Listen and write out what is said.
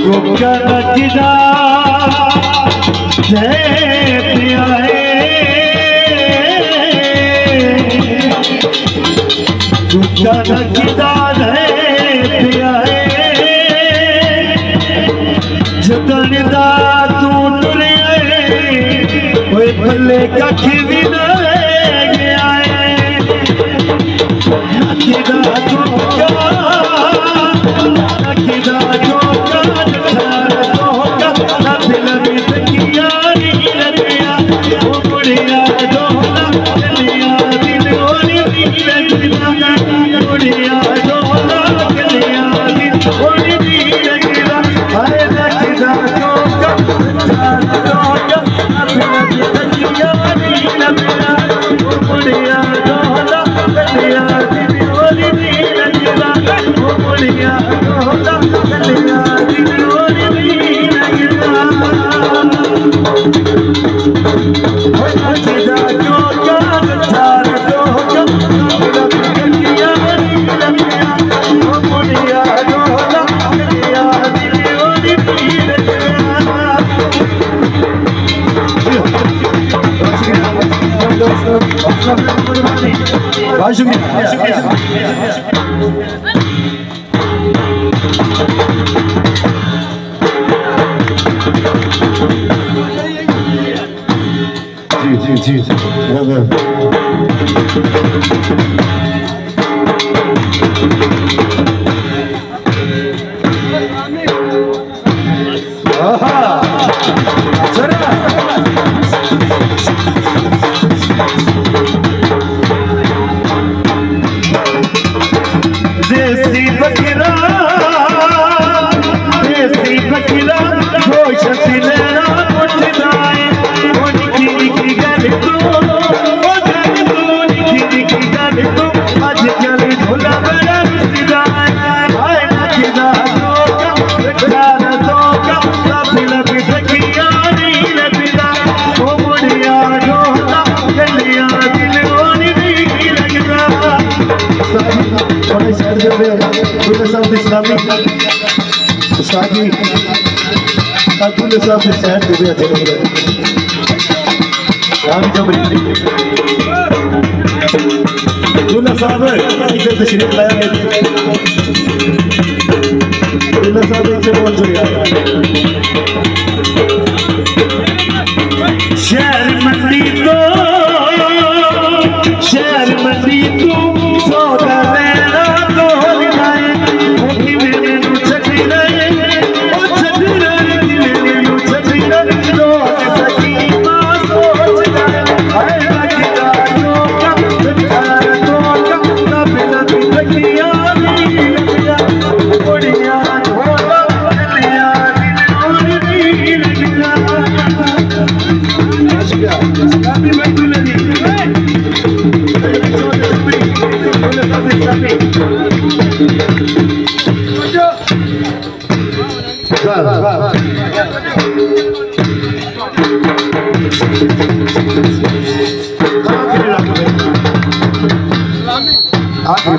क्या नचदा जय पिया तू क्या नचदा जय पिया जतनदा तू तुरे ओए भले कख भी न गया नचदा तू क्या नचदा जो बहुत शुक्रिया। जी जी जी देसी बकरा गोश लेना उठदा निकी निकी गल निकी गल अज चल झोला बड़ा रुसदा नचदा लब ढकिया नहीं लगदा ओ मुड़िया ढोला गलिया दिल नहीं लगदा इस्लामी उस्ताद जी अब्दुल साहब से शहर दे दिया दूल्हा साहब इधर तशरीफ लाया दूल्हा साहब इनसे बहुत शुक्रिया। शहर मंडी तो सौदा लेना तो आखिर